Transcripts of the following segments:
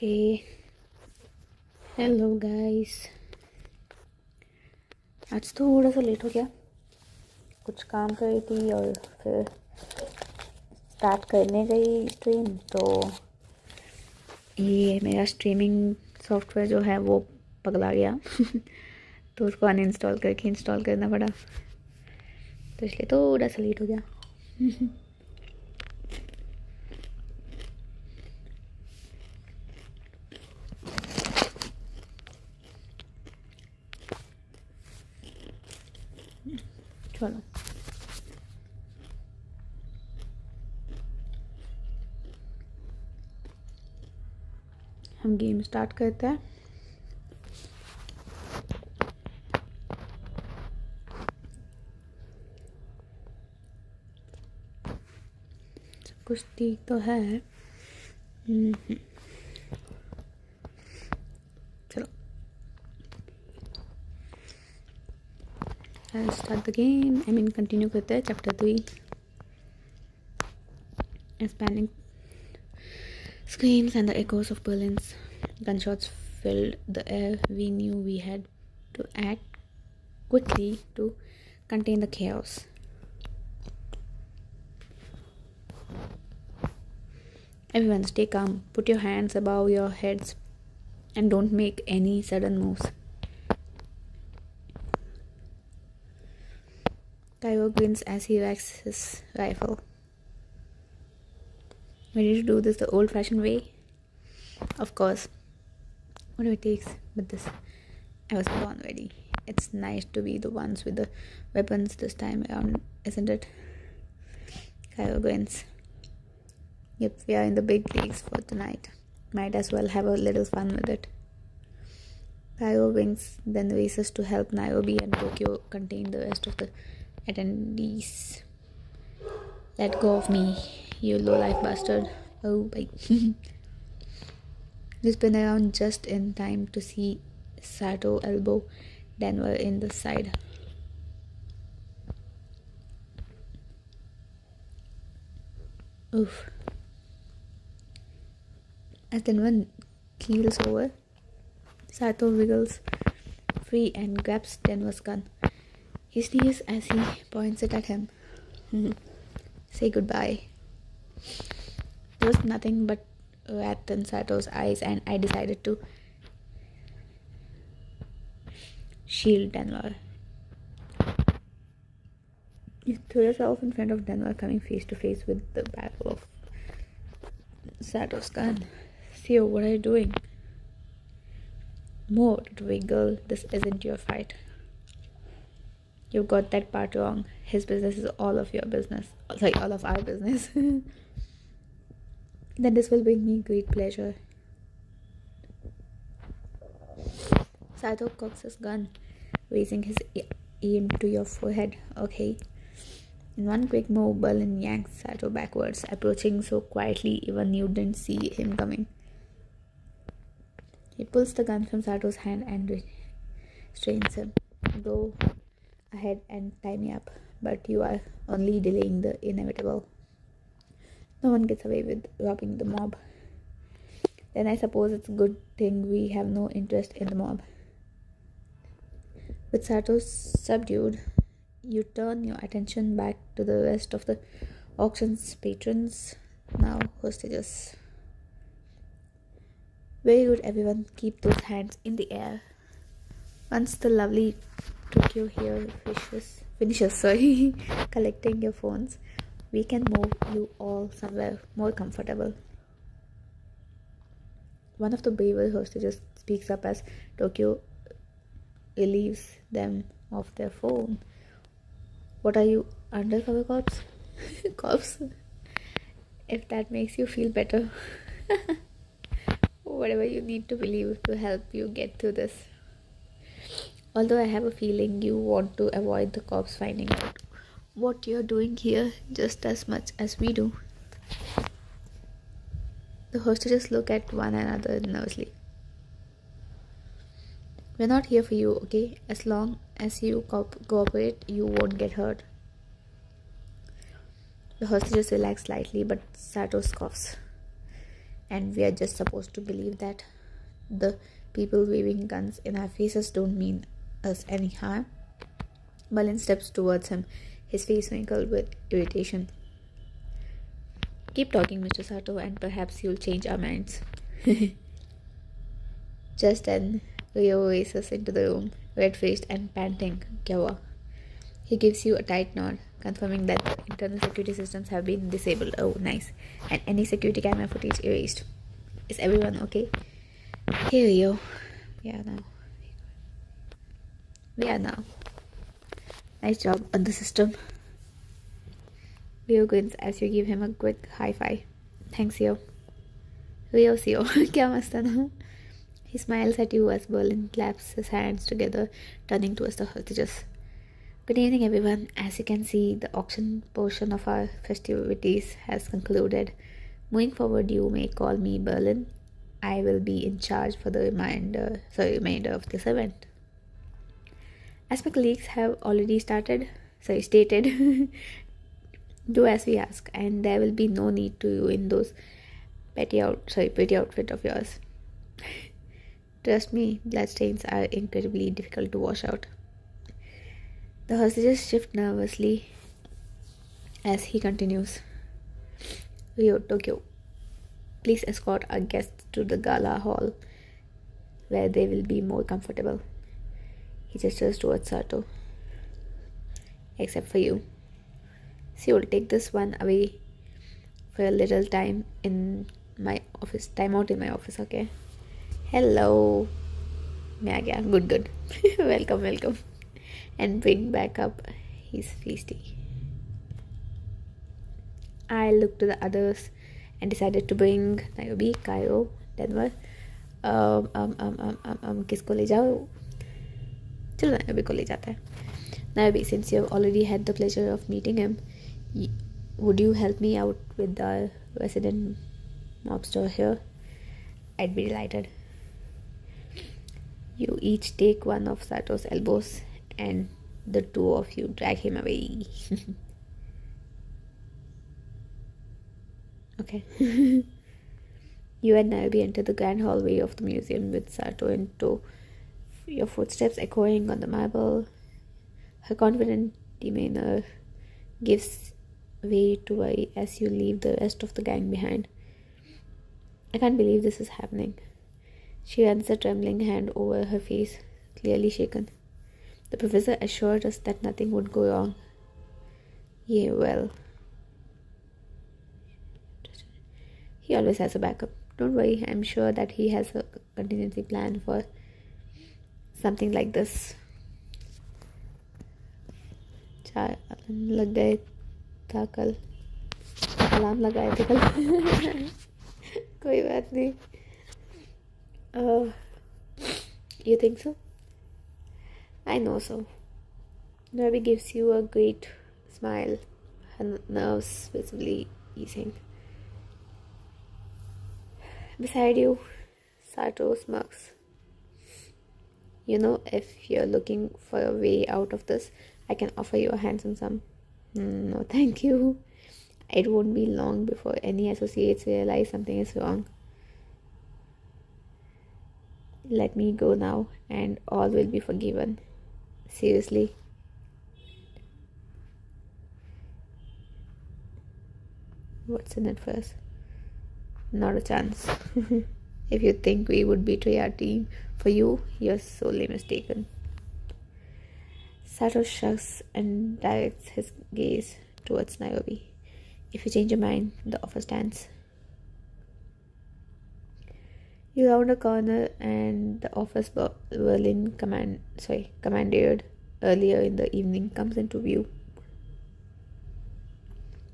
Okay hello guys. आज थोड़ा सा लेट हो गया, कुछ काम कर रही थी और फिर स्टार्ट करने गई स्ट्रीम, तो ये मेरा स्ट्रीमिंग सॉफ्टवेयर जो है वो पगला गया तो उसको अनइंस्टॉल करके इंस्टॉल करना पड़ा, तो इसलिए थोड़ा सा लेट हो गया चलो हम गेम स्टार्ट करते हैं। सब कुछ ठीक तो है। चलो स्टार्ट द गेम। कंटिन्यू करते हैं chapter 3। As panic screams and the echoes of Berlin's gunshots filled the air, we knew we had to act quickly to contain the chaos. Everyone stay calm, put your hands above your heads and don't make any sudden moves. Cairo grins as he racks his rifle. Ready to do this the old-fashioned way? Of course. Whatever it takes, but this, I was born ready. It's nice to be the ones with the weapons this time around, isn't it? Cairo grins. Yep, we are in the big leagues for tonight. Might as well have a little fun with it. Cairo winks, then races to help Nairobi and Tokyo contain the rest of the attendees. Let go of me, you low-life bastard. Oh, bye. We spin around just in time to see Sato elbow Denver in the side. Oof. As Denver keels over, Sato wiggles free and grabs Denver's gun. He sneers as he points it at him. Say goodbye. There was nothing but wrath in Sato's eyes, and I decided to shield Denver. You threw yourself in front of Denver, coming face to face with the barrel of Sato's gun. Theo, what are you doing? More, wiggle. This isn't your fight. You got that part wrong. His business is all of your business. Sorry, all of our business. Then this will bring me great pleasure. Sato cocks his gun, raising his aim to your forehead. Okay. In one quick move, Berlin yanks Sato backwards, approaching so quietly even you didn't see him coming. He pulls the gun from Sato's hand and restrains him. Go ahead and tie me up, but you are only delaying the inevitable. No one gets away with robbing the mob. Then I suppose it's a good thing we have no interest in the mob. With Sato subdued, you turn your attention back to the rest of the auction's patrons, now hostages. Very good, everyone. Keep those hands in the air. Once the lovely Tokyo here finishes collecting your phones, we can move you all somewhere more comfortable. One of the braver hostages speaks up as Tokyo relieves them of their phone. What are you, undercover cops? Cops? If that makes you feel better. Whatever you need to believe to help you get through this. Although I have a feeling you want to avoid the cops finding out what you're doing here just as much as we do. The hostages look at one another nervously. We're not here for you, okay? As long as you cooperate, you won't get hurt. The hostages relax slightly, but Sato scoffs. and we are just supposed to believe that the people waving guns in our faces don't mean us any harm. Balin steps towards him, his face wrinkled with irritation. Keep talking, Mr. Sato, and perhaps you'll change our minds. Just then, Rio races into the room, red-faced and panting. Kyawa. He gives you a tight nod, confirming that the internal security systems have been disabled. Oh, nice. And any security camera footage erased. Is everyone okay? Here you. We are now. Nice job on the system. Rio grins as you give him a quick high five. Thanks, Rio. Rio, Sio. Kya mast hai na? He smiles at you as Berlin claps his hands together, turning towards the hostages. Good evening, everyone. As you can see, the auction portion of our festivities has concluded. Moving forward, you may call me Berlin. I will be in charge for the remainder of this event. As my colleagues have already stated, do as we ask, and there will be no need to ruin those pretty outfit of yours. Trust me, bloodstains are incredibly difficult to wash out. The hostages shift nervously as he continues. Rio, Tokyo, please escort our guests to the gala hall where they will be more comfortable. He gestures towards Sato. Except for you. So you'll take this one away for a little time in my office. Time out in my office, okay? Hello. मैं आ गया. Good. welcome. And bring back up his feasty. I looked to the others and decided to bring Nairobi, Cairo, Denver. किसको ले जाओ? चलो Nairobi को ले जाता है. Nairobi, since you have already had the pleasure of meeting him, would you help me out with the resident mobster here? I'd be delighted. You each take one of Sato's elbows and the two of you drag him away. Okay. You and Nairobi enter the grand hallway of the museum with Sato in tow, your footsteps echoing on the marble. Her confident demeanor gives way to worry as you leave the rest of the gang behind. I can't believe this is happening. She runs a trembling hand over her face, clearly shaken. The professor assured us that nothing would go wrong. Yeah, well. He always has a backup. Don't worry, I'm sure that he has a contingency plan for something like this. लग गए था कल alarm लगाए थे कल कोई बात नहीं. You think so? I know so. Nairobi gives you a great smile, her nerves visibly easing. Beside you, Sato smirks. You know, if you're looking for a way out of this, I can offer you a handsome sum. No, thank you. It won't be long before any associates realize something is wrong. Let me go now, and all will be forgiven. Seriously. What's in it for us? Not a chance. If you think we would betray our team for you, you're sorely mistaken. Sato shrugs and directs his gaze towards Nairobi. If you change your mind, the offer stands. You round a corner and the office Berlin commandeered earlier in the evening comes into view.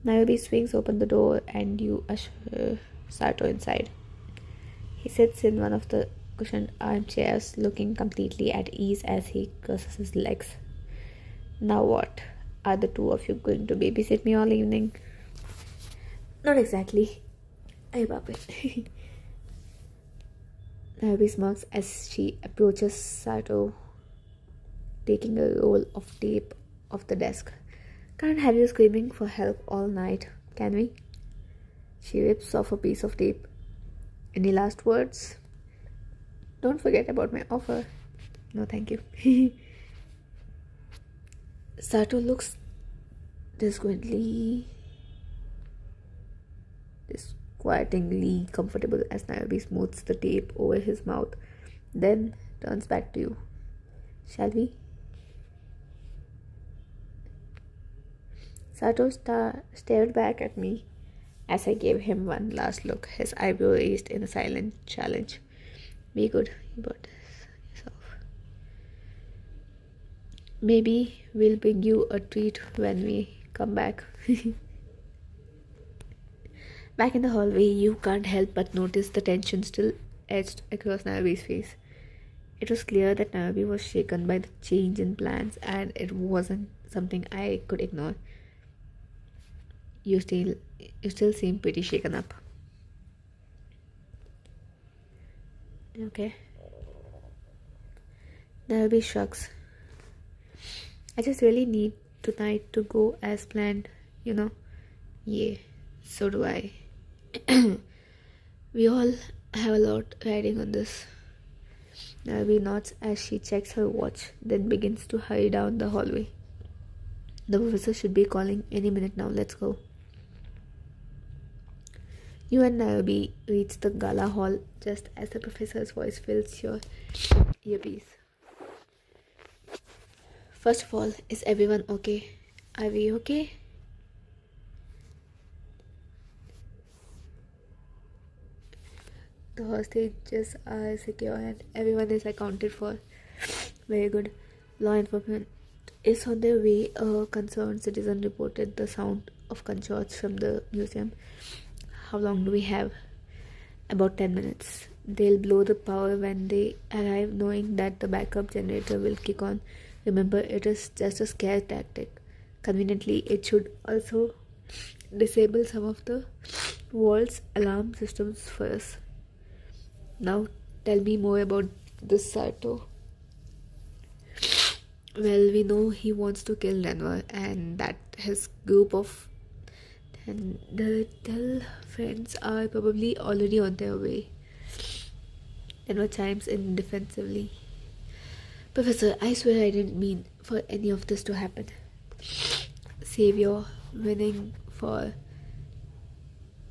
Nairobi swings open the door and you usher Sato inside. He sits in one of the cushioned armchairs, looking completely at ease as he crosses his legs. Now what? Are the two of you going to babysit me all evening? Not exactly. Hey, Babu. Nairobi smirks as she approaches Sato, taking a roll of tape off the desk. Can't have you screaming for help all night, can we? She rips off a piece of tape. Any last words? Don't forget about my offer. No, thank you. Sato looks disquietingly comfortable as Nairobi smooths the tape over his mouth, then turns back to you. Shall we? Sato stared back at me as I gave him one last look, his eyebrow raised in a silent challenge. Be good, you brought this yourself. Maybe we'll bring you a treat when we come back. Back in the hallway, you can't help but notice the tension still etched across Nairobi's face. It was clear that Nairobi was shaken by the change in plans, and it wasn't something I could ignore. You still seem pretty shaken up. Okay. Nairobi shrugs. I just really need tonight to go as planned, you know. Yeah, so do I. We all have a lot riding on this. Nairobi nods as she checks her watch, then begins to hurry down the hallway. The professor should be calling any minute now. Let's go. You and Nairobi reach the gala hall just as the professor's voice fills your earpiece. First of all, is everyone okay? Are we okay? The hostages are secure and everyone is accounted for. Very good. Law enforcement is on their way. A concerned citizen reported the sound of gunshots from the museum. How long do we have? About 10 minutes. They'll blow the power when they arrive, knowing that the backup generator will kick on. Remember, it is just a scare tactic. Conveniently, it should also disable some of the world's alarm systems for us. Now, tell me more about this Sato. Well, we know he wants to kill Denver and that his group of the friends are probably already on their way. Denver chimes in defensively. Professor, I swear I didn't mean for any of this to happen. Save your winning for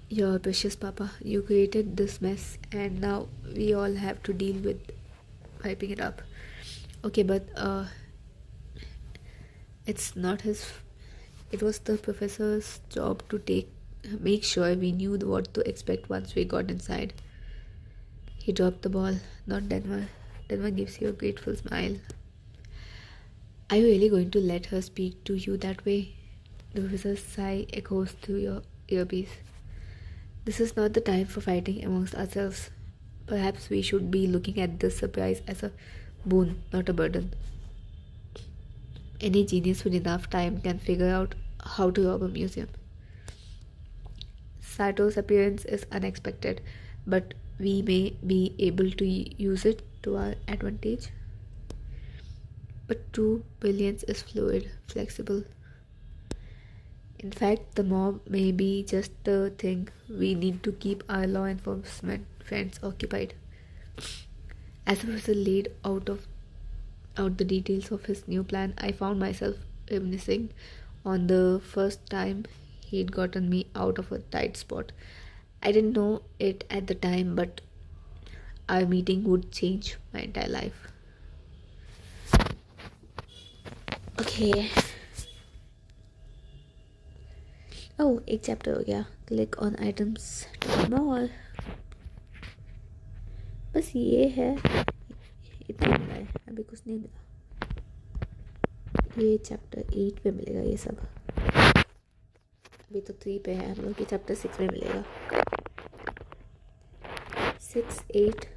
your precious papa. You created this mess and now we all have to deal with wiping it up. Okay, but it's not his. It was the professor's job to make sure we knew what to expect once we got inside. He dropped the ball, not Denver. Denver gives you a grateful smile. Are you really going to let her speak to you that way? The professor's sigh echoes through your earpiece. This is not the time for fighting amongst ourselves. Perhaps we should be looking at this surprise as a boon, not a burden. Any genius with enough time can figure out how to rob a museum. Sato's appearance is unexpected, but we may be able to use it to our advantage. But 2 billion is fluid, flexible. In fact, the mob may be just the thing we need to keep our law enforcement friends occupied. As the professor laid out the details of his new plan, I found myself reminiscing on the first time he'd gotten me out of a tight spot. I didn't know it at the time, but our meeting would change my entire life. Okay. Oh, एक chapter हो गया. Click on items to learn more. बस ये है. इतना मिला है, अभी कुछ नहीं मिला. ये चैप्टर 8 पे मिलेगा ये सब. अभी तो 3 पे है, हम लोग के चैप्टर 6 में मिलेगा. 6, 8,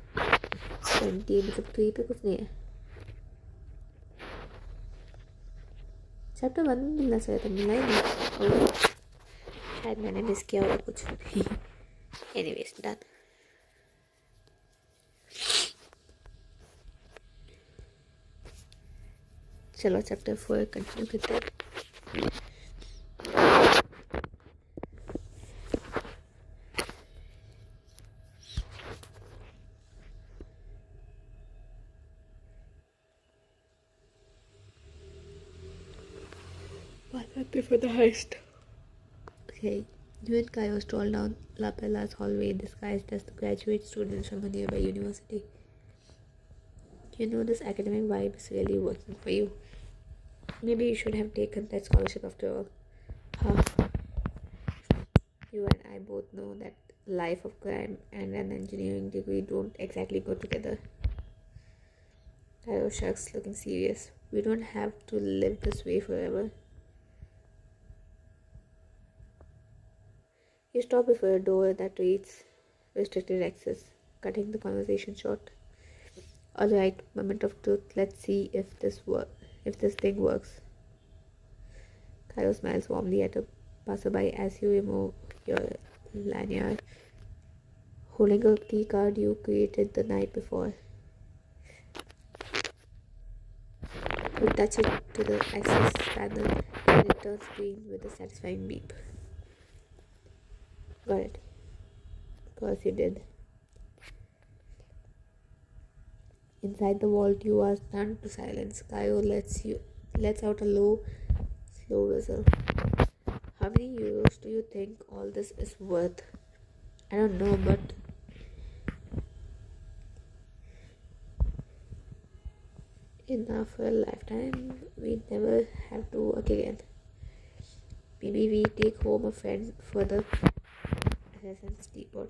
20 मतलब 3 पे कुछ नहीं है. चैप्टर 1 में मिलना चाहिए था, मिला ही नहीं. शायद मैंने मिस किया होगा कुछ. Anyways done. चलो चैप्टर 4 कंटिन्यू करते हैं. before the heist. Okay, you and Kaio stroll down La Pella's hallway disguised as the graduate students from a nearby university. You know this academic vibe is really working for you. Maybe you should have taken that scholarship after all. Huh. You and I both know that life of crime and an engineering degree don't exactly go together. Kaio shrugs, looking serious. We don't have to live this way forever. You stop before a door that reads restricted access, cutting the conversation short. Alright, moment of truth. Let's see if this thing works. Kaio smiles warmly at a passerby as you remove your lanyard, holding a key card you created the night before. You touch it to the access panel and it turns green with a satisfying beep. Got it. Of course you did. Inside the vault, you are stunned to silence. Kaio lets out a low, slow whistle. How many euros do you think all this is worth? I don't know, but enough for a lifetime. We never have to work again. Maybe we take home a friend for the Assassin's Depot.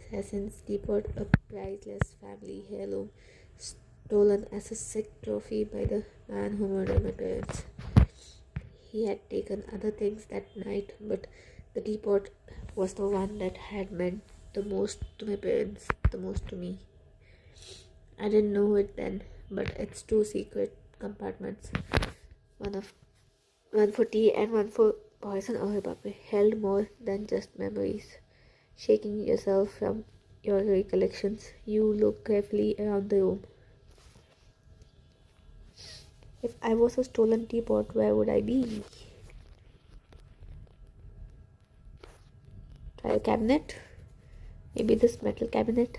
Assassin's Depot, a priceless family heirloom stolen as a sick trophy by the man who murdered my parents. He had taken other things that night, but the teapot was the one that had meant the most to my parents, the most to me. I didn't know it then, but it's two secret compartments. One for tea and one for poison or puppy, held more than just memories. Shaking yourself from your recollections, you look carefully around the room. If I was a stolen teapot, where would I be? Try a cabinet? Maybe this metal cabinet?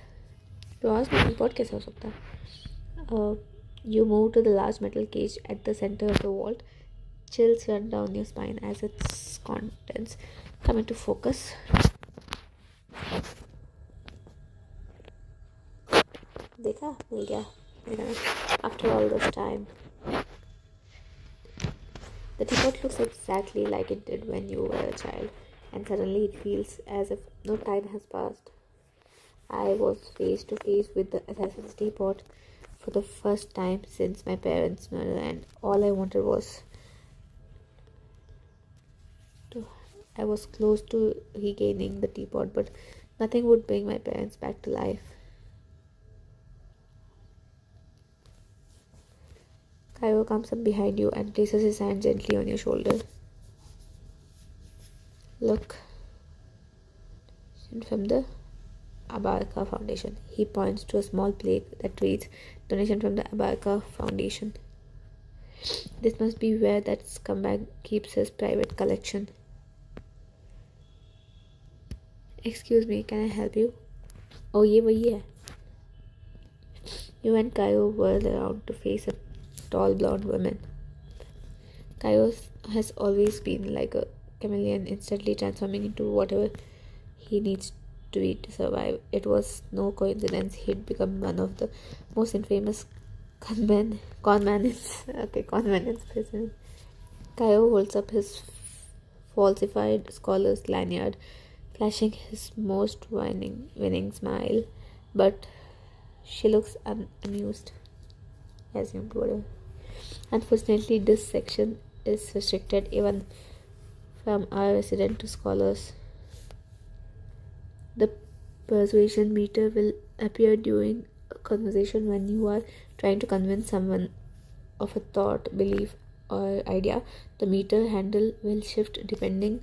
Yours में teapot कैसे हो सकता है? You move to the large metal cage at the center of the vault. Chills run down your spine as its contents come into focus. देखा मिल गया after all this time. The teapot looks exactly like it did when you were a child, and suddenly it feels as if no time has passed. I was face to face with the assassin's teapot for the first time since my parents' murder, and all I wanted was I was close to regaining the teapot, but nothing would bring my parents back to life. Cairo comes up behind you and places his hand gently on your shoulder. Look, from the Abarca Foundation. He points to a small plaque that reads, "Donation from the Abarca Foundation." This must be where that scumbag keeps his private collection. Excuse me, can I help you? Oh, ये वही है. You and Cairo whirl around to face a tall blonde woman. Cairo has always been like a chameleon, instantly transforming into whatever he needs to be to survive. It was no coincidence he'd become one of the most infamous conmen in prison. Caio holds up his falsified scholar's lanyard, flashing his most winning smile, but she looks unamused. As you would. Unfortunately, this section is restricted even from our resident to scholars. The persuasion meter will appear during a conversation when you are trying to convince someone of a thought, belief, or idea. The meter handle will shift depending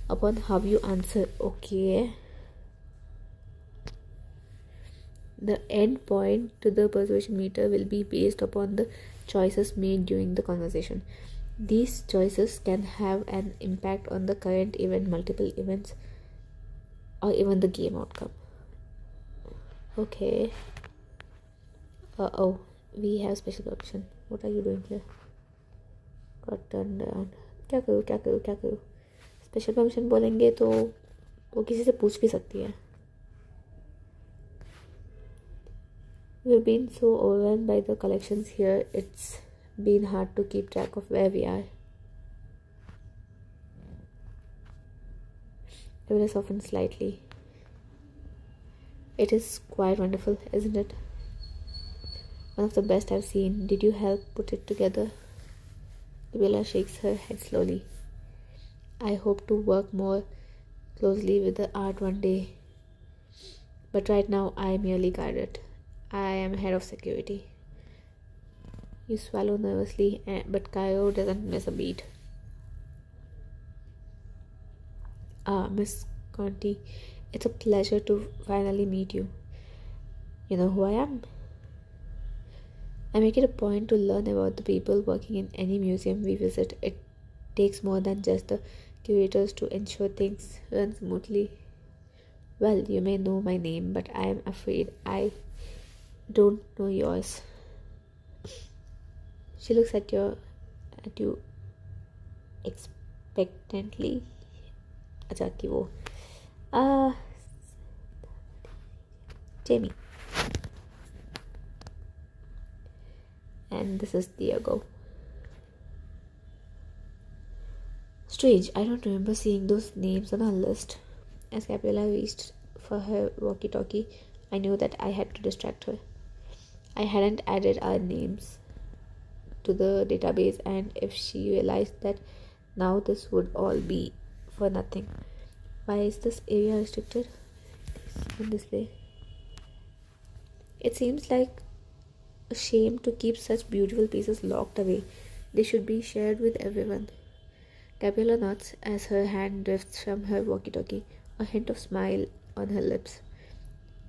upon how you answer. Okay. The end point to the persuasion meter will be based upon the choices made during the conversation. These choices can have an impact on the current event, multiple events, or even the game outcome. Okay. Oh, we have special permission. What are you doing here? Got turned around. क्या करूँ क्या करूँ क्या करूँ. Special permission बोलेंगे तो वो किसी से पूछ भी सकती है. We've been so overwhelmed by the collections here, it's been hard to keep track of where we are. Ever softened slightly. It is quite wonderful, isn't it? One of the best I've seen. Did you help put it together? Gabriella shakes her head slowly. I hope to work more closely with the art one day. But right now I merely guide it. I am head of security. You swallow nervously, but Cairo doesn't miss a beat. Ah, Miss Conti, it's a pleasure to finally meet you. You know who I am? I make it a point to learn about the people working in any museum we visit. It takes more than just the curators to ensure things run smoothly. Well, you may know my name, but I am afraid I don't know yours. She looks at you expectantly. अच्छा कि वो Jamie. And this is Diego. Strange, I don't remember seeing those names on our list. As Gabriella reached for her walkie-talkie, I knew that I had to distract her. I hadn't added our names to the database, and if she realized that now this would all be for nothing. Why is this area restricted on display? It seems like a shame to keep such beautiful pieces locked away. They should be shared with everyone. Gabriella nods as her hand drifts from her walkie-talkie, a hint of smile on her lips.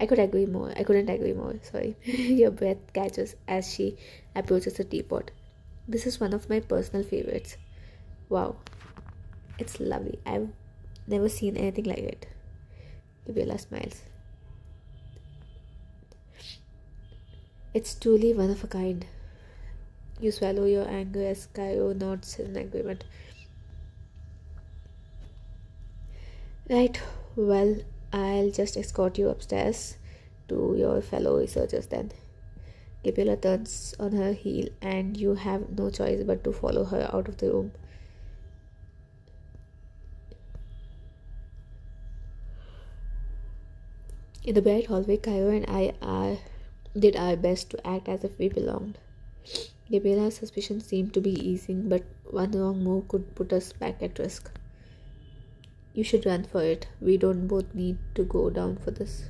I couldn't agree more, sorry. Your breath catches as she approaches the teapot. This is one of my personal favorites. Wow, it's lovely. I've never seen anything like it. Gabriella smiles. It's truly one of a kind. You swallow your anger as Cairo nods in agreement. Right, well, I'll just escort you upstairs to your fellow researchers then. Gabriella turns on her heel and you have no choice but to follow her out of the room. In the bright hallway, Cairo and I did our best to act as if we belonged. Gabriella's suspicions seemed to be easing, but one wrong move could put us back at risk. You should run for it. We don't both need to go down for this.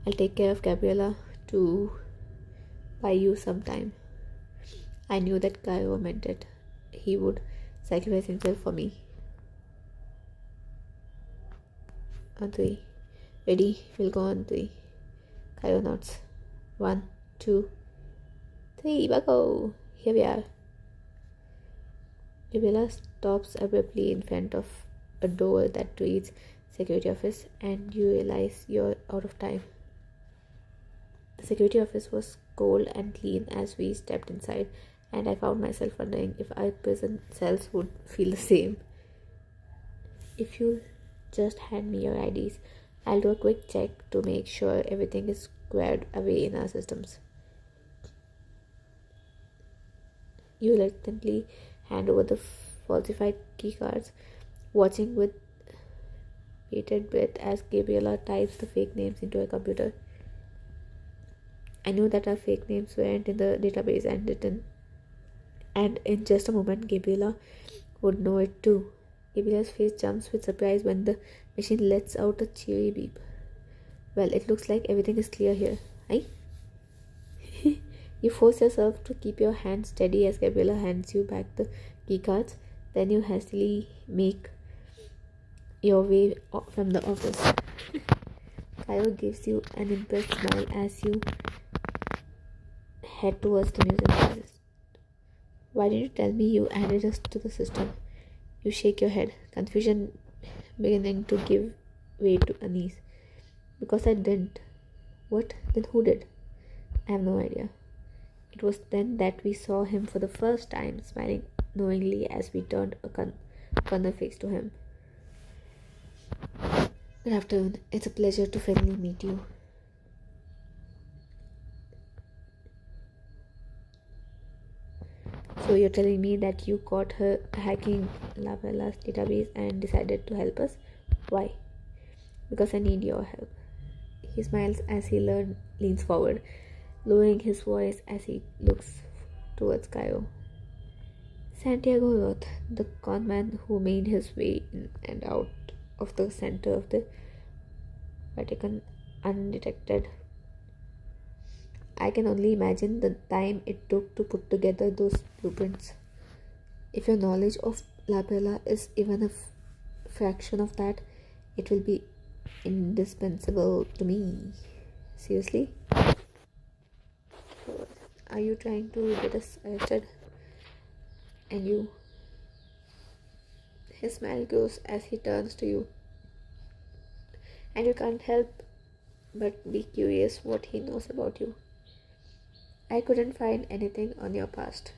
I'll take care of Gabriella to buy you some time. I knew that Cairo meant it. He would sacrifice himself for me. On three. Ready? We'll go on three. Cairo nods. 1, 2, 3. Bucko! Here we are. Gabriella stops abruptly in front of a door that reads security office, and you realize you're out of time. The security office was cold and clean as we stepped inside, and I found myself wondering if our prison cells would feel the same. If you just hand me your IDs, I'll do a quick check to make sure everything is squared away in our systems. You reluctantly hand over the falsified keycards, watching with bated breath as Gabriella types the fake names into her computer. I knew that our fake names weren't in the database and in just a moment Gabriella would know it too. Gabriella's face jumps with surprise when the machine lets out a cheery beep. Well, it looks like everything is clear here. Aye? You force yourself to keep your hand steady as Gabriella hands you back the keycards. Then you hastily make your way from the office. Cairo gives you an impressed smile as you head towards the museum. Why didn't you tell me you added us to the system? You shake your head, confusion beginning to give way to unease. Because I didn't. What? Then who did? I have no idea. It was then that we saw him for the first time, smiling knowingly as we turned a corner face to him. Good afternoon. It's a pleasure to finally meet you. So you're telling me that you caught her hacking Labella's database and decided to help us? Why? Because I need your help. He smiles as he leans forward, lowering his voice as he looks towards Cairo. Santiago Roth, the conman who made his way in and out of the center of the Vatican undetected. I can only imagine the time it took to put together those blueprints. If your knowledge of Labella is even a fraction of that, it will be indispensable to me. Seriously? Are you trying to get us arrested? And you? His smile grows as he turns to you. And you can't help but be curious what he knows about you. I couldn't find anything on your past,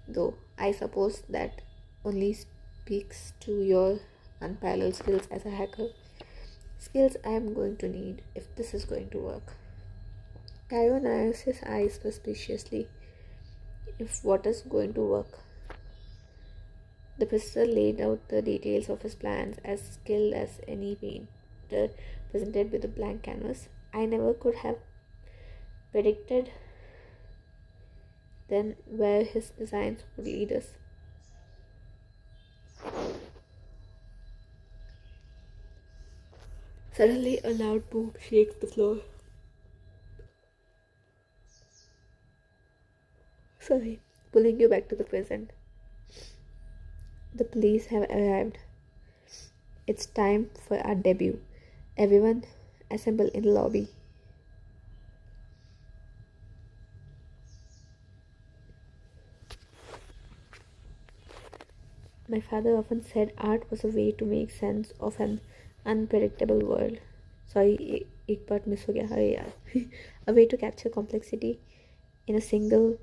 though I suppose that only speaks to your unparalleled skills as a hacker. Skills I am going to need if this is going to work. Cairo narrows his eyes suspiciously. If what is going to work? The professor laid out the details of his plans as skilled as any painter presented with a blank canvas. I never could have predicted then where his designs would lead us. Suddenly, a loud boom shakes the floor. Sorry, pulling you back to the present. The police have arrived. It's time for our debut. Everyone, assemble in the lobby. My father often said art was a way to make sense of an unpredictable world. Sorry, एक part miss हो गया अरे यार. A way to capture complexity in a single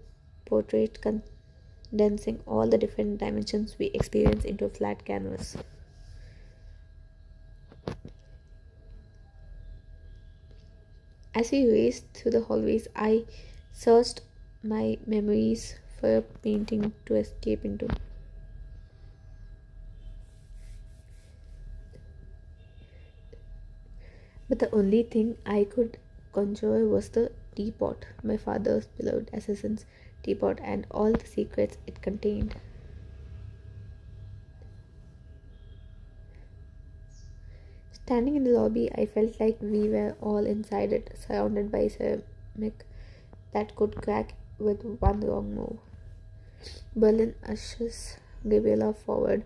portrait, condensing all the different dimensions we experience into a flat canvas. As we raced through the hallways, I searched my memories for a painting to escape into. But the only thing I could conjure was the teapot, my father's beloved assassin's teapot, and all the secrets it contained. Standing in the lobby, I felt like we were all inside it, surrounded by ceramic that could crack with one wrong move. Berlin ushers Gabriela forward,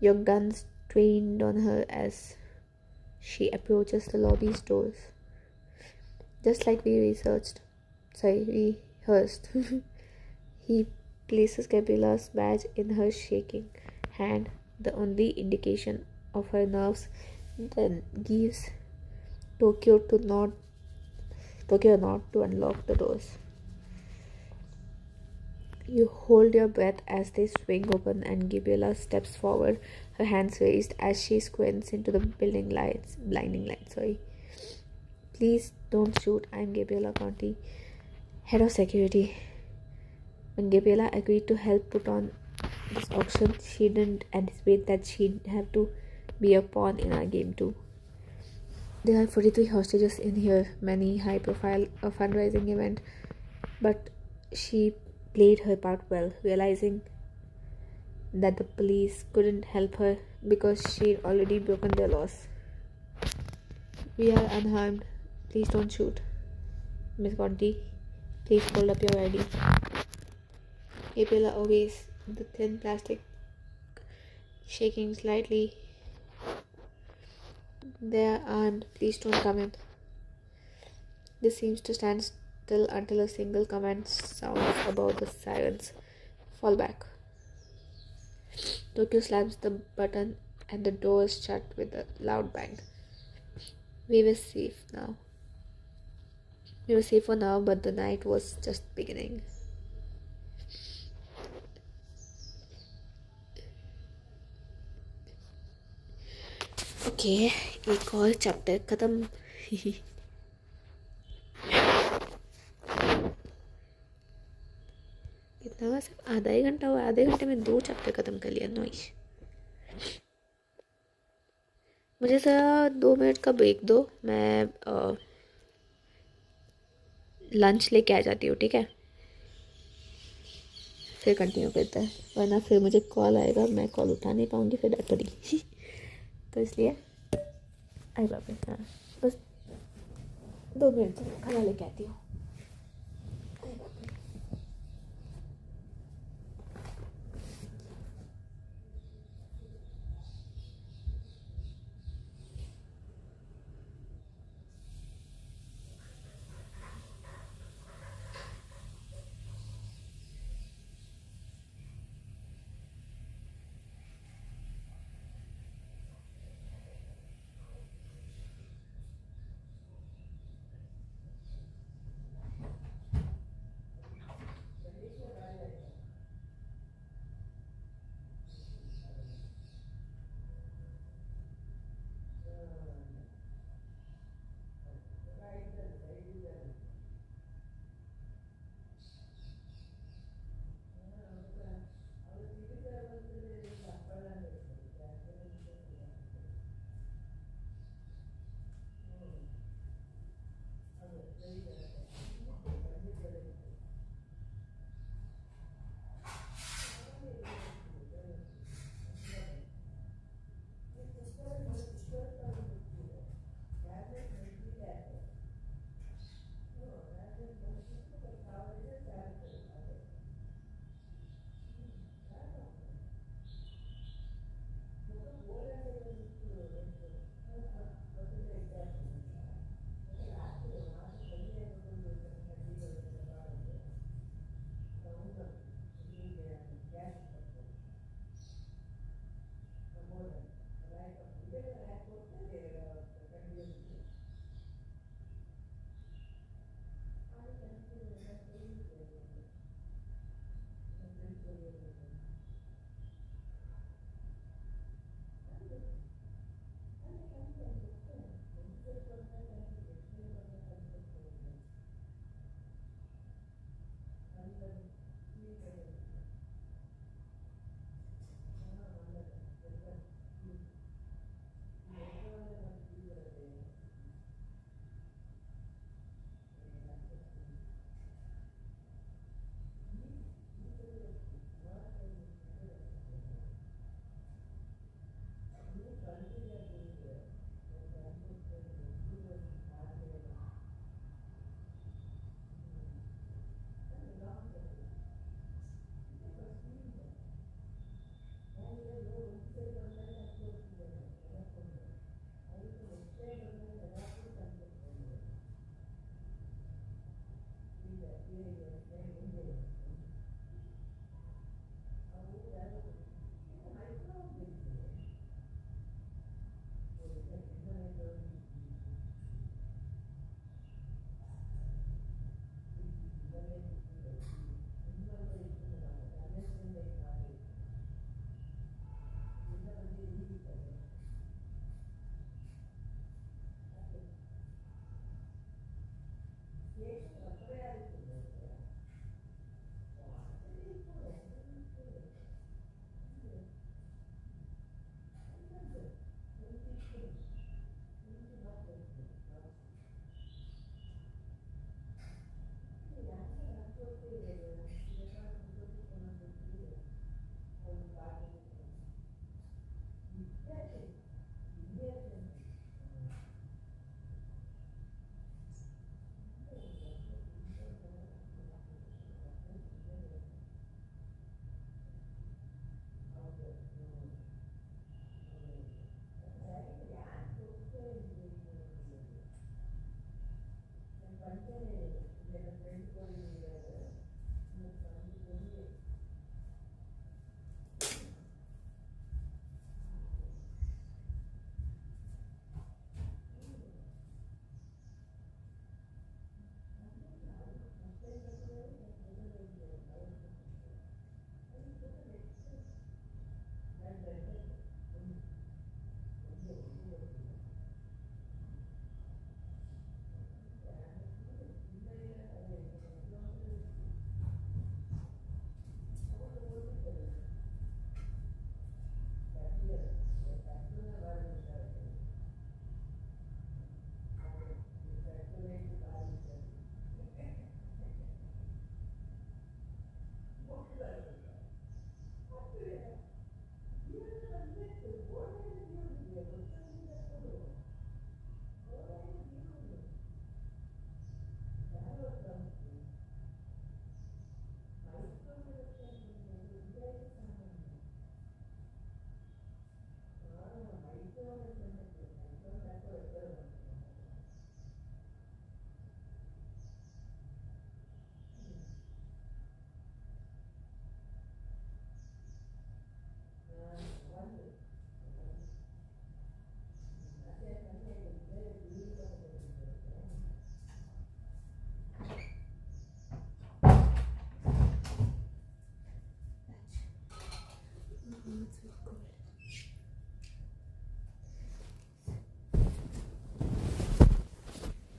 your guns trained on her as she approaches the lobby's doors. Just like we rehearsed. He places Gabriela's badge in her shaking hand, the only indication of her nerves, then gives Tokyo a nod to unlock the doors. You hold your breath as they swing open and Gabriela steps forward, her hands raised as she squints into the blinding lights. Please don't shoot. I'm Gabriela Conti, head of security. When Gabriela agreed to help put on this auction, she didn't anticipate that she'd have to be a pawn in our game too. There are 43 hostages in here, many high profile, a fundraising event, but she played her part well, realizing that the police couldn't help her because she'd already broken their laws. We are unharmed. Please don't shoot. Miss Conti, please hold up your ID. Gabriela obeys, the thin plastic shaking slightly. They're armed. Please don't come in. This seems to stand still until a single command sounds above the sirens. Fall back. Tokyo slams the button and the doors shut with a loud bang. We were safe for now, but the night was just beginning. Okay, एक और chapter ख़त्म। कितना हुआ? सिर्फ आधा ही घंटा हुआ। आधे घंटे में 2 चैप्टर ख़त्म कर लिया। नॉइस। मुझे ज़रा 2 मिनट का ब्रेक दो, मैं लंच लेके आ जाती हूँ, ठीक है? फिर कंटिन्यू करते हैं, वरना फिर मुझे कॉल आएगा, मैं कॉल उठा नहीं पाऊँगी, फिर डांट पड़ेगी। तो इसलिए आई लव इट। हाँ, बस 2 मिनट से खाना लेके आती हूँ।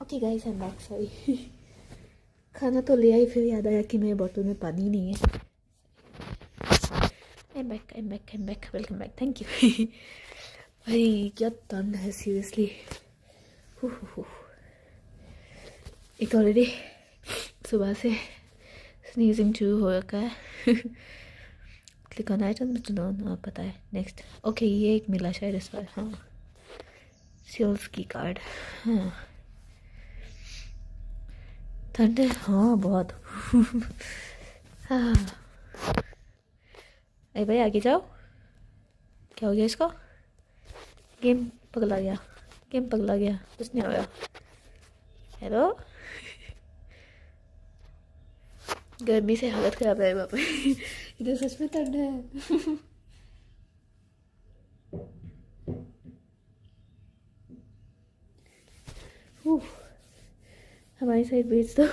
Okay guys, I am back. Sorry. खाना तो ले आई, फिर याद आया कि मेरे बोतल में पानी नहीं है. I am back. Welcome back. Thank you. भाई क्या ठंड है सीरियसली. एक ऑलरेडी सुबह से स्नीजिंग शुरू हो रखा है. Click on item to know. पता है. नेक्स्ट. ओके, ये एक मिला शायद इस बार. हाँ, सेल्स की कार्ड. हाँ, ठंड है. हाँ बहुत. हाँ. अरे भाई आगे जाओ. क्या हो गया इसको? गेम पगला गया. कुछ नहीं हो गया. हेलो. गर्मी से हालत खराब है बापा. इधर सच में ठंड है. हमारी साइड भेज दो.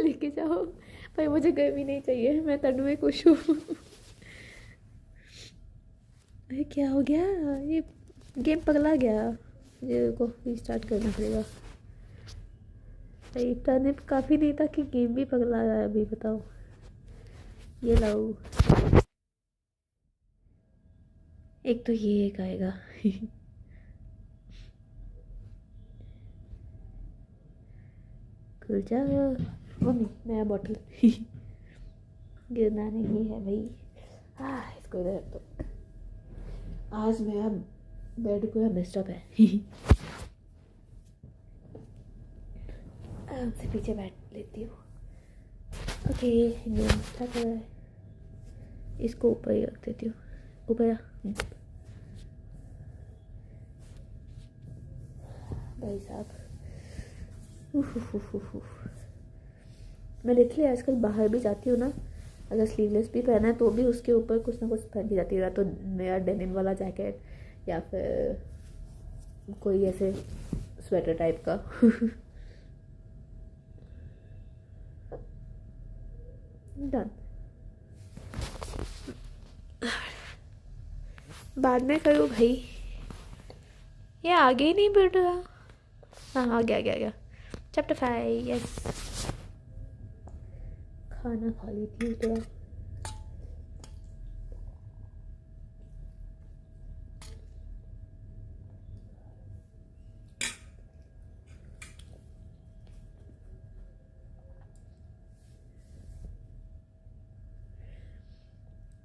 लेके जाओ भाई. मुझे गर्मी नहीं चाहिए, मैं ठंड में खुश हूँ. अरे क्या हो गया? ये गेम पगला गया. मुझे को रीस्टार्ट करना पड़ेगा. भाई टर्निप काफ़ी नहीं था कि गेम भी पगला रहा है. अभी बताओ. ये लाओ. एक तो ये एक आएगा. खुल जा मम्मी. नया बॉटल. गिरना नहीं है भाई. इसको इधर रख दो. आज मेरा बेड पूरा मिस्टअप है. आराम से पीछे बैठ लेती हूँ. ओके, गेम स्टार्ट हो रहा है. इसको ऊपर ही रख देती हूँ. ऊपर आ. भाई साहब. मैं लिटरली आजकल बाहर भी जाती हूँ ना, अगर स्लीवलेस भी पहना है तो भी उसके ऊपर कुछ ना कुछ पहन के जाती हूँ. या तो मेरा डेनिम वाला जैकेट या फिर कोई ऐसे स्वेटर टाइप का. डन. बाद में करूँ भाई. ये आगे ही नहीं बढ़ रहा. हाँ, आ गया. चैप्टर 5. यस. खाना खा ली थी थोड़ा.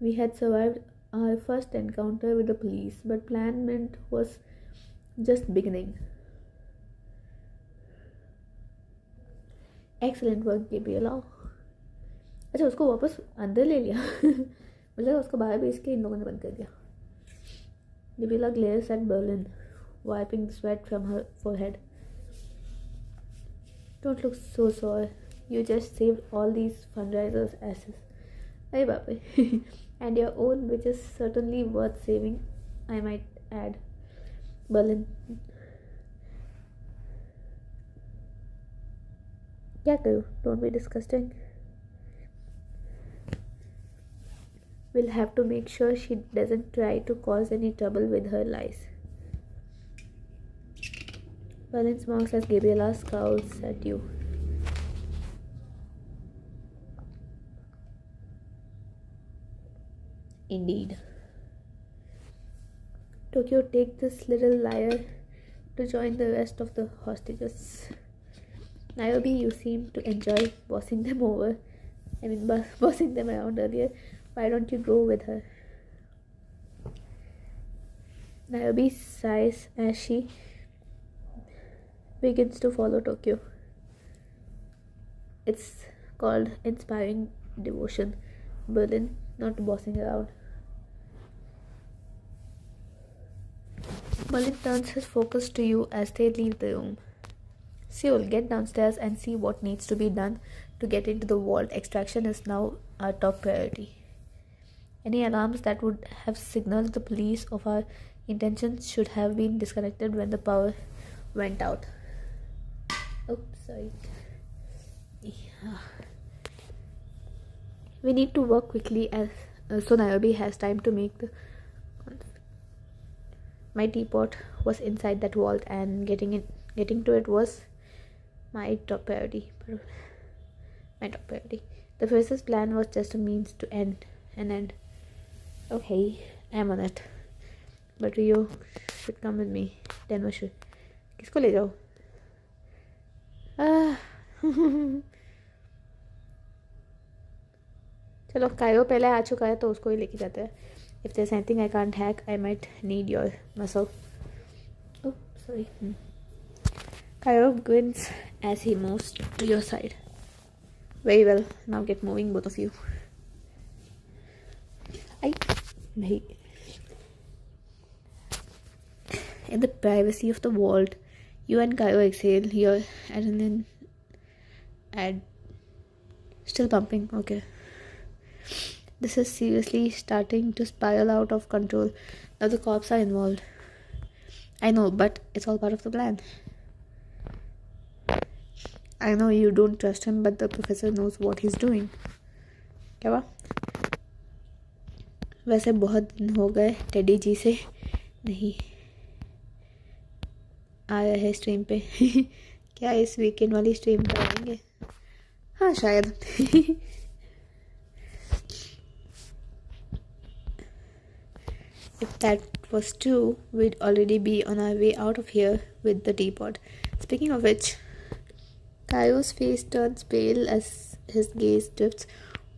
We had survived our first encounter with the police, but planment was just beginning. Excellent work, Gabriela. अच्छा, उसको वापस अंदर ले लिया. मतलब उसको बाहर भेज के इन लोगों ने बंद कर दिया. Gabriela glares at Berlin, wiping the sweat from her forehead. Don't look so sore. You just saved all these fundraisers' asses. Hey, babe. And your own, which is certainly worth saving, I might add. Berlin. क्या करूँ? Don't be disgusting. We'll have to make sure she doesn't try to cause any trouble with her lies. Berlin smirks as Gabriela scowls at you. Indeed. Tokyo, take this little liar to join the rest of the hostages. Niobe, you seem to enjoy bossing them over. Bossing them around earlier. Why don't you go with her? Niobe sighs as she begins to follow Tokyo. It's called inspiring devotion. Berlin, not bossing around. Berlin turns his focus to you as they leave the room. Seoul, get downstairs and see what needs to be done to get into the vault. Extraction is now our top priority. Any alarms that would have signaled the police of our intentions should have been disconnected when the power went out. Oops, sorry. We need to work quickly as so Niobe has time to make the. My teapot was inside that vault, and getting to it was My top priority. My top priority. The first plan was just a means to end an end. Okay, I'm on it. But Rio should come with me. Denver should. किसको ले जाओ? चलो कायो पहले आ चुका है तो उसको ही लेके जाते हैं. If there's anything I can't hack, I might need your muscle. Oh, sorry. Kaio grins as he moves to your side. Very well. Now get moving, both of you. In the privacy of the vault, you and Kaio exhale. Your adrenaline still pumping. Okay. This is seriously starting to spiral out of control. Now the cops are involved. I know, but it's all part of the plan. I know you don't trust him, but the professor knows what he's doing. क्या हुआ? वैसे बहुत दिन हो गए teddy जी से नहीं आया है स्ट्रीम पे. क्या इस वीकेंड वाली स्ट्रीम कराएंगे? हाँ शायद. If that was true, we'd already be on our way out of here with the teapot. Speaking of which, Kaio's face turns pale as his gaze drifts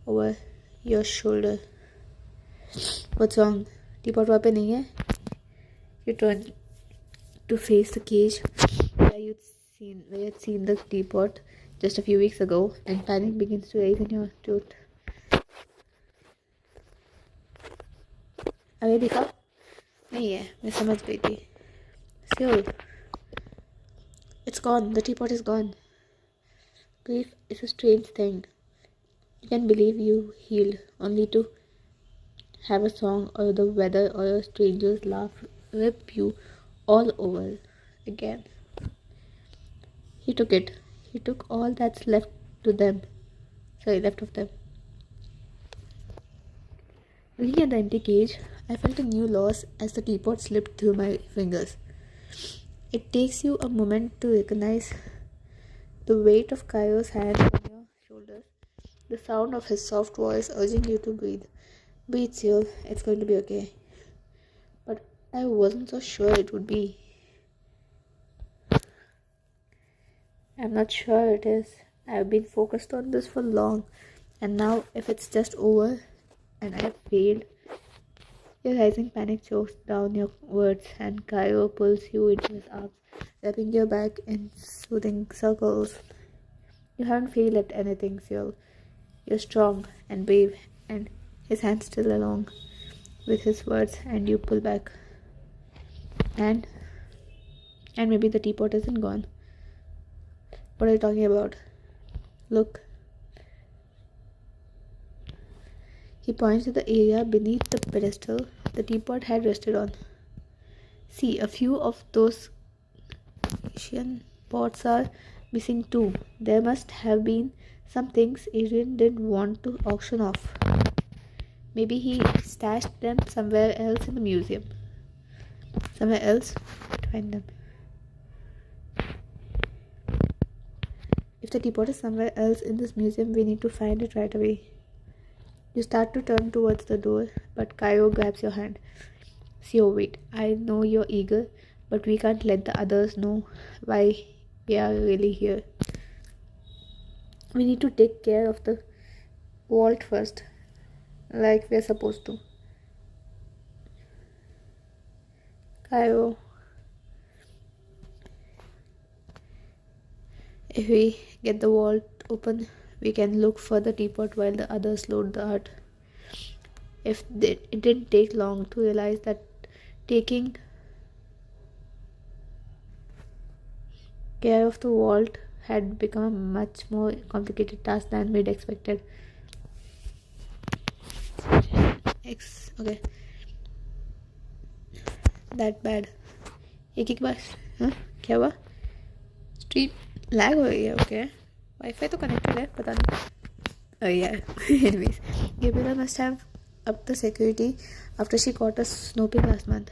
over your shoulder. What's wrong? Teapot वहाँ पे नहीं है? You turn to face the cage where you'd seen the teapot just a few weeks ago, and panic begins to rise in your throat. अरे देखा? नहीं है, मैं समझ गई थी. Still, it's gone. The teapot is gone. Grief is a strange thing. You can believe you healed only to have a song or the weather or a stranger's laugh rip you all over again. He took it. He took all that's left of them. Looking at the empty cage, I felt a new loss as the teapot slipped through my fingers. It takes you a moment to recognize the weight of Kaio's hand on your shoulders, the sound of his soft voice urging you to breathe. Breathe, Seal, it's going to be okay. But I wasn't so sure it would be. I'm not sure it is. I've been focused on this for long, and now if it's just over and I've failed. Your rising panic chokes down your words, and Kaio pulls you into his arms, wrapping your back in soothing circles. You haven't failed at anything, Seal. You're strong and brave, and his hand still along with his words, and you pull back. And maybe the teapot isn't gone. What are you talking about? Look. He points to the area beneath the pedestal the teapot had rested on. See, a few of those Asian pots are missing too. There must have been some things Adrian didn't want to auction off. Maybe he stashed them somewhere else in the museum. Somewhere else? To find them. If the teapot is somewhere else in this museum, we need to find it right away. You start to turn towards the door, but Kaio grabs your hand. Sio, wait. I know you're eager, but we can't let the others know why we are really here. We need to take care of the vault first, like we're supposed to. Kaio, if we get the vault open, we can look for the teapot while the others load the hut. It didn't take long to realize that taking care of the vault had become a much more complicated task than we'd expected. Okay. That bad. एक बार क्या हुआ? Stream lag हो रही है. Okay, wifi तो connected है, पता नहीं. Oh yeah. Anyways, Gabriela must have upped the security after she caught us snooping last month.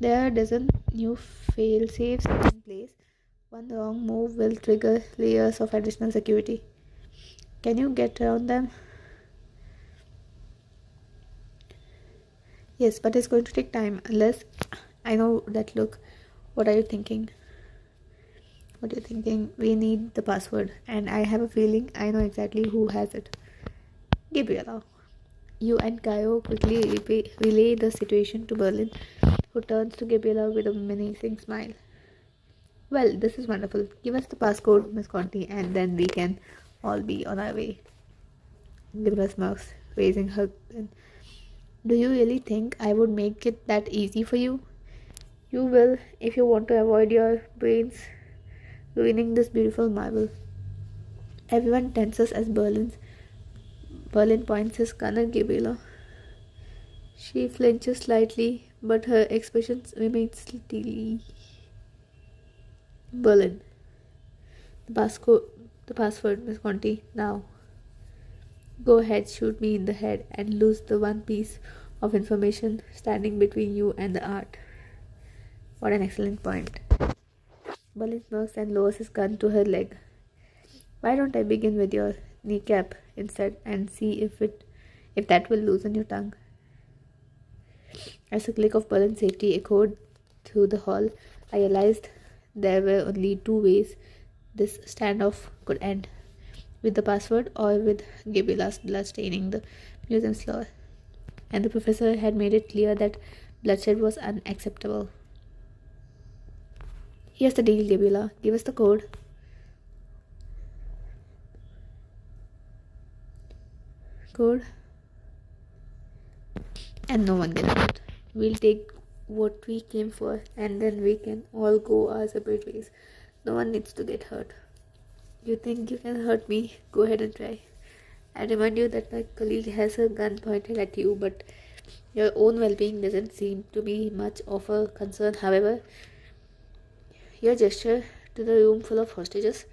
There are a dozen new fail-safes in place, One wrong move will trigger layers of additional security. Can you get around them? Yes, but it's going to take time. Unless I know that look. What are you thinking? What are you thinking? We need the password, and I have a feeling I know exactly who has it. Gabriela. You and Caio quickly relay the situation to Berlin, who turns to Gabriela with a menacing smile. Well, this is wonderful. Give us the passcode, Miss Conti, and then we can all be on our way. Gabriela smirks, raising her chin. Do you really think I would make it that easy for you? You will, if you want to avoid your brains ruining this beautiful marble. Everyone tenses as Berlin points his gun at Gabriela. She flinches slightly, but her expression remains steely. Berlin. The password, Miss Conti, now. Go ahead, shoot me in the head and lose the one piece of information standing between you and the art. What an excellent point. Berlin smirks and lowers his gun to her leg. Why don't I begin with your kneecap instead and see if that will loosen your tongue? As the click of Berlin's safety echoed through the hall, I realized there were only two ways this standoff could end. With the password or with Gabriela's blood staining the museum's floor. And the professor had made it clear that bloodshed was unacceptable. Here's the deal, Gabriela. Give us the code. And no one gets hurt. We'll take what we came for and then we can all go our separate ways. No one needs to get hurt. You think you can hurt me? Go ahead and try. I remind you that my colleague has a gun pointed at you, but your own well-being doesn't seem to be much of a concern. However, your gesture to the room full of hostages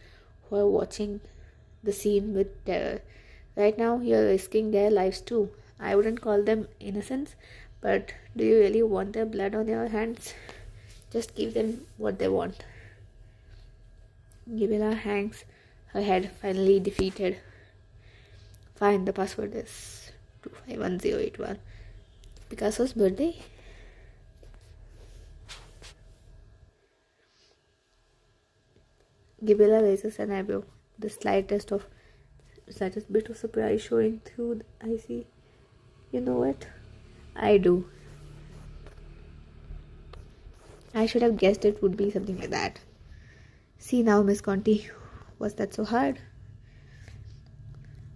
who are watching the scene with terror. Right now, you're risking their lives too. I wouldn't call them innocents, but do you really want their blood on your hands? Just give them what they want. Gabriela hangs her head, finally defeated. Fine, the password is 251081. Picasso's birthday? Gabriela raises an eyebrow, the slightest bit of surprise showing through the icy. You know what? I do. I should have guessed it would be something like that. See now, Miss Conti, was that so hard?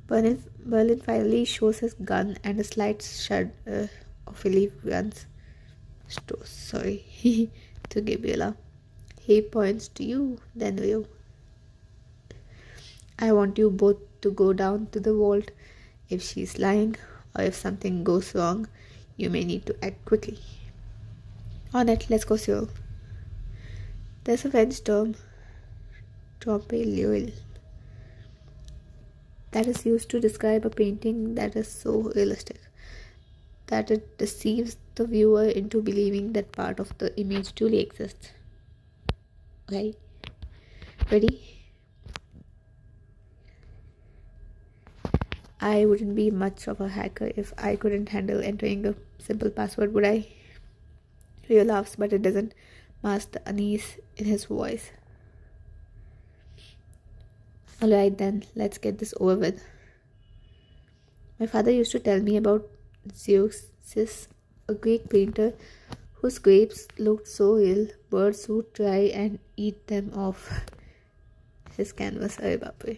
Berlin finally shows his gun and a slight shudder of relief runs. Sorry, to Gabriela. He points to you, then you. I want you both to go down to the vault. If she's lying or if something goes wrong, you may need to act quickly. On it, let's go, Cyril. There's a French term, trompe l'oeil, that is used to describe a painting that is so realistic that it deceives the viewer into believing that part of the image truly exists. Okay? Ready? I wouldn't be much of a hacker if I couldn't handle entering a simple password, would I? Rio laughs, but it doesn't mask the unease in his voice. Alright then, let's get this over with. My father used to tell me about Zeuxis, a Greek painter whose grapes looked so real, birds would try and eat them off his canvas. Baapre.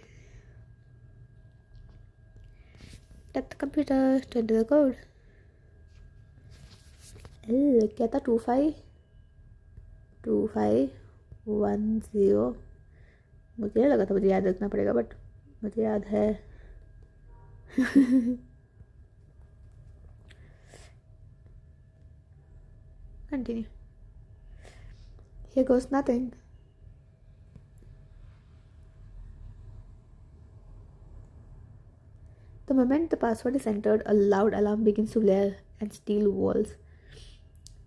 Tap the computer to enter the code. क्या था 2510. मुझे लगा था मुझे याद रखना पड़ेगा, but मुझे याद है. Continue. Here goes nothing. The moment the password is entered, a loud alarm begins to blare and steel walls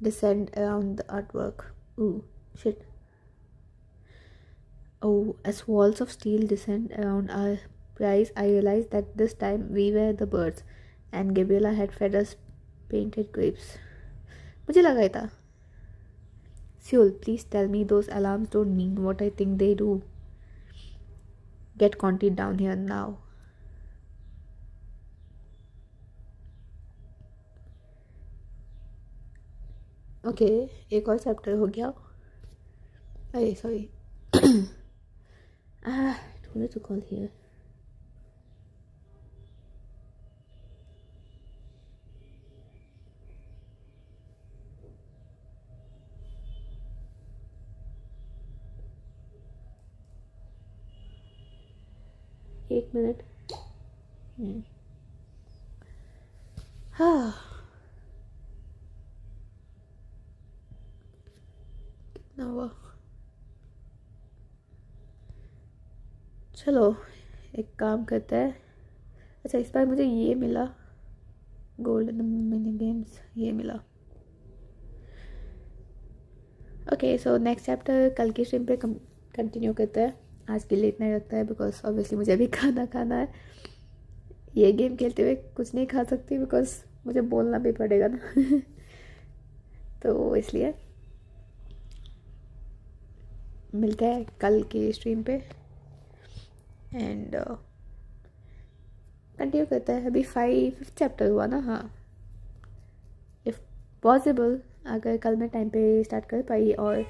descend around the artwork. Ooh, shit. Oh, as walls of steel descend around our prize, I realized that this time we were the birds and Gabriela had fed us painted grapes. मुझे लगा ही था. Seoul, please tell me those alarms don't mean what I think they do. Get Conti down here now. Okay एक और chapter हो गया. अरे sorry. wanted to call here. एक minute. हाँ कितना हुआ. चलो एक काम करते हैं. अच्छा इस बार मुझे ये मिला गोल्डन मिनी गेम्स. ये मिला. ओके सो नेक्स्ट चैप्टर कल की स्ट्रीम पे कंटिन्यू करते हैं. आज के लिए इतना ही रखता है बिकॉज ऑब्वियसली मुझे अभी खाना है. ये गेम खेलते हुए कुछ नहीं खा सकती बिकॉज मुझे बोलना भी पड़ेगा ना. तो इसलिए मिलते हैं कल की स्ट्रीम पे एंड कंटिन्यू करते हैं. अभी 5th चैप्टर हुआ ना. हाँ इफ़ पॉसिबल अगर कल मैं टाइम पे स्टार्ट कर पाई और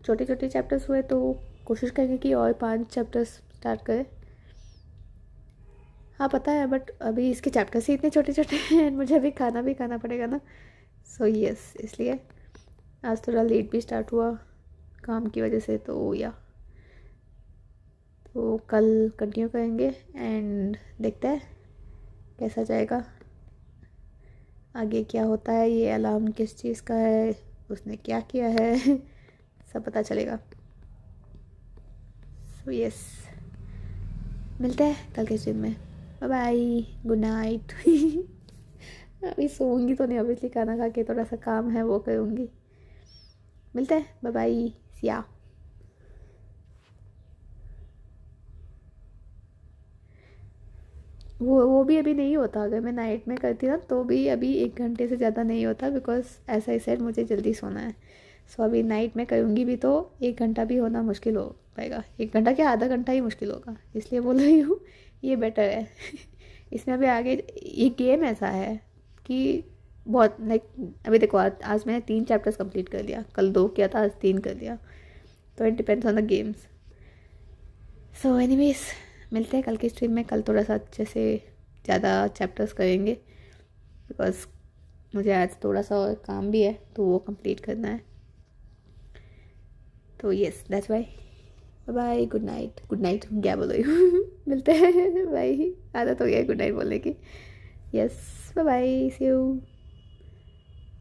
छोटे छोटे चैप्टर्स हुए तो कोशिश करेंगे कि और 5 चैप्टर्स स्टार्ट करें. हाँ पता है बट अभी इसके चैप्टर्स ही इतने छोटे छोटे हैं मुझे अभी खाना भी खाना पड़ेगा ना. सो यस इसलिए आज थोड़ा लेट भी स्टार्ट हुआ काम की वजह से. तो या तो कल कंटिन्यू करेंगे एंड देखते हैं कैसा जाएगा आगे क्या होता है. ये अलार्म किस चीज़ का है, उसने क्या किया है सब पता चलेगा. सो यस मिलते हैं कल के स्ट्रीम में. Bye bye good night. अभी सोऊंगी तो नहीं ऑब्वियसली खाना खा के थोड़ा सा काम है वो करूँगी. मिलते हैं बाय बाय सिया. वो भी अभी नहीं होता. अगर मैं नाइट में करती ना तो भी अभी 1 घंटे से ज़्यादा नहीं होता बिकॉज ऐसा ही सेट मुझे जल्दी सोना है. सो अभी नाइट में करूँगी भी तो 1 घंटा भी होना मुश्किल हो पाएगा. 1 घंटा क्या आधा घंटा ही मुश्किल होगा. इसलिए बोल रही हूँ ये बेटर है. इसमें अभी आगे ये गेम ऐसा है कि बहुत लाइक अभी देखो आज मैंने 3 चैप्टर्स कंप्लीट कर लिया. कल 2 किया था आज 3 कर लिया. तो it depends on the games. So anyways मिलते हैं कल की स्ट्रीम में. कल थोड़ा सा अच्छे से ज़्यादा चैप्टर्स करेंगे बिकॉज मुझे आज थोड़ा सा और काम भी है तो वो कंप्लीट करना है. तो yes that's why. Bye bye good night. Good night क्या बोल रही हूँ. मिलते हैं. बाय. आदत हो गया गुड नाइट बोलने की. Yes bye bye see you.